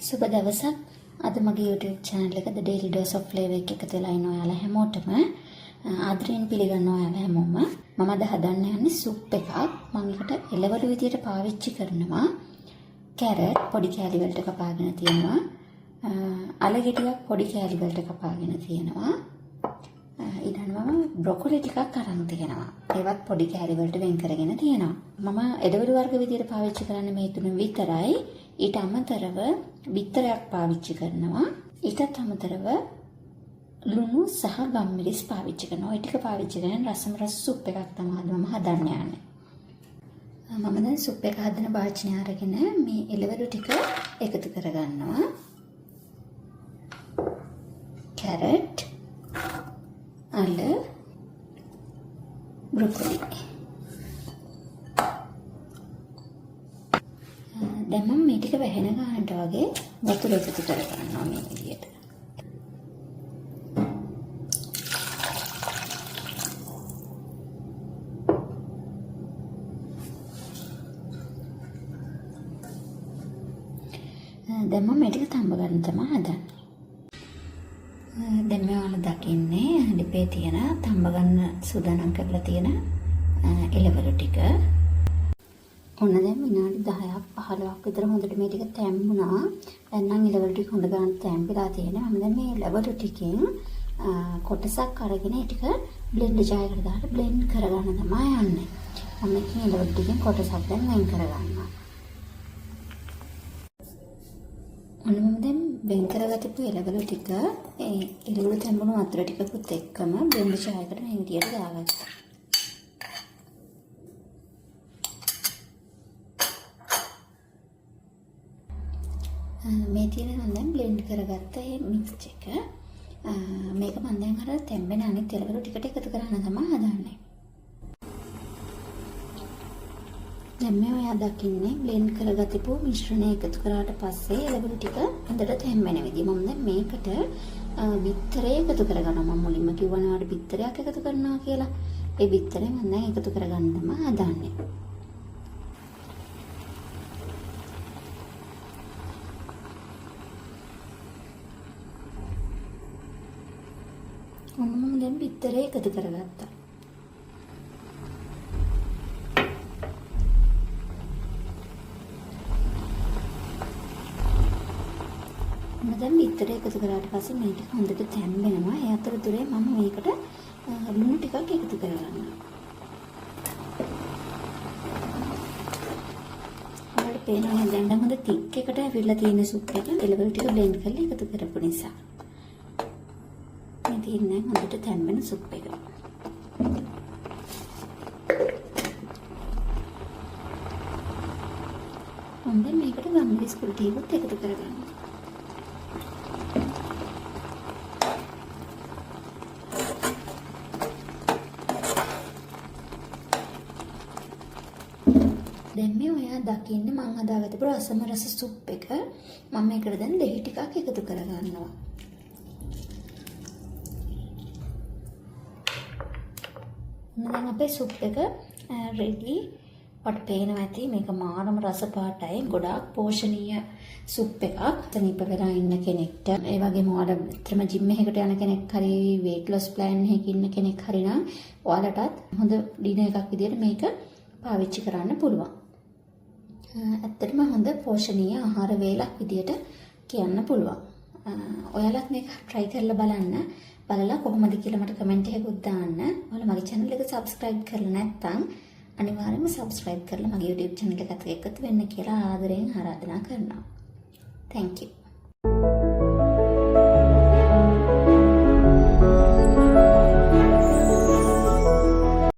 සුබ දවසක්. අද මගේ YouTube channel එක The Daily Dose of Flavor එකකට වෙලා ඉන්න ඔයාලා හැමෝටම ආදරයෙන් පිළිගන්නවා ඔයාලා හැමෝම. මම අද හදන්න යන්නේ සුප් එකක්. මම ඒකට එළවලු විදියට පාවිච්චි කරනවා. කැරට් පොඩි කෑලි වලට කපාගෙන තියෙනවා. අලගෙඩි ටිකක් පොඩි කෑලි වලට කපාගෙන තියෙනවා. ඊළඟ මම බ්‍රොකොලි ටිකක් අරන් තියෙනවා. ඒවත් පොඩි කෑලි වලට වෙන් කරගෙන තියෙනවා. මම එළවලු වර්ග විදියට පාවිච්චි කරන්නේ මේ තුන විතරයි. ඊට අමතරව බිත්තරයක් පාවිච්චි කරනවා. ඊටත් අමතරව ලුණු සහ ගම්මිරිස් පාවිච්චි කරනවා. ඒ ටික පාවිච්චි කරගෙන රසම රස සුප් එකක් තමයි මම හදන්න යන්නේ. මම දැන් සුප් එක හදන භාජනය අරගෙන මේ එළවලු ටික එකතු කරගන්නවා. කැරට්, අල, බ්‍රොකොලි. දැන් මම මේ ටික වැහෙන ගන්නට වගේ වතුර එකතු කරගන්නවා මේ විදියට. දැන් මම මේ ටික තඹ ගන්න තමයි හදන්නේ. දැන් මේ ඔයාලා දකින්නේ ලිපේ තියෙන තඹ ගන්න සූදානම් කරලා තියෙන එළවලු ටික. ඔන්න දැන් විනාඩි 10ක් 15ක් විතර හොඳට මේ ටික තැම්බුණා. දැන් නම් එළවලු ටික හොඳ ගන්න තැම්බිලා තියෙනවා. මම දැන් මේ එළවලු ටිකෙන් කොටසක් අරගෙන ඒ ටික බ්ලෙන්ඩර් ජාරයකට දාලා බ්ලෙන්ඩ් කරගන්න තමයි යන්නේ. මම මේ එළවලු ටිකෙන් කොටසක් දැන් වෙන් කරගන්නවා. ඔන්න මම දැන් වෙන් කරගත්තපු එළවලු ටික ඒ එළවලු තැම්බුණු වතුර ටිකකුත් එක්කම බ්ලෙන්ඩර් ජාරයකට මේ විදියට දාගත්තා. මේ තියෙන මම දැන් බ්ලෙන්ඩ් කරගත්ත මේ මික්ස් එක මේක මම දැන් අර තැම්බෙන අනිත් එළවලු ටිකට එකතු කරන්න තමයි හදන්නේ. දැන් මේ ඔයා දකින්නේ බ්ලෙන්ඩ් කරගතිපු මිශ්‍රණය එකතු කරාට පස්සේ එළවලු ටික හොඳට තැම්බෙන විදිහ. මම දැන් මේකට බිත්තරය එකතු කරගන්නවා. මම මුලින්ම කිව්වනේ ඔයාලට බිත්තරයක් එකතු කරනවා කියලා. ඒ බිත්තරය මම දැන් එකතු කරගන්න තමයි හදන්නේ. මම දැන් බිත්තරේ එකතු කරගත්තා. මම දැන් බිත්තරේ එකතු කරාට පස්සේ මේක හොඳට තැම්බෙනවා. ඒ අතරතුරේ මම මේකට ලුණු ටිකක් එකතු කරගන්නවා. ඔයාලට පේනවා දැන් හොඳ තික් එකට ඇවිල්ලා තියෙන සුප් එක එළවලු ටික බ්ලෙන්ඩ් කරලා එකතු කරපු නිසා. මේ තියෙන්නේ හොඳට තැම්බෙන සුප් එක. මම දැන් මේකට ගම්මිරිස් කුඩු ටිකක් එකතු කරගන්නවා. දැන් මේ ඔයා දකින්නේ මම හදාගත්තපු රසම රස සුප් එක. මම මේකට දැන් දෙහි ටිකක් එකතු කරගන්නවා. දැන් අපේ සුප් එක රෙඩි. ඔයාලට පේනවා ඇති මේක මාරම රස පාටයි. ගොඩාක් පෝෂණීය සුප් එකක්. තනිප වෙලා ඉන්න කෙනෙක්ට ඒ වගේම ඔයාලා විතරම ජිම් එකකට යන කෙනෙක් හරි weight loss plan එකක ඉන්න කෙනෙක් හරි නම් ඔයාලටත් හොඳ ඩිනර් එකක් විදියට මේක පාවිච්චි කරන්න පුළුවන්. ඇත්තටම හොඳ පෝෂණීය ආහාර වේලක් විදියට කියන්න පුළුවන්. ඔයාලත් මේක try කරලා බලන්න. බලලා කොහොමද කියලා මට කමෙන්ට් එකකුත් දාන්න. ඔයාලා මගේ channel එක subscribe කරලා නැත්නම් අනිවාර්යයෙන්ම subscribe කරලා මගේ YouTube channel එකත් එක්ක එකතු වෙන්න කියලා ආදරයෙන් ආරාධනා කරනවා. Thank you.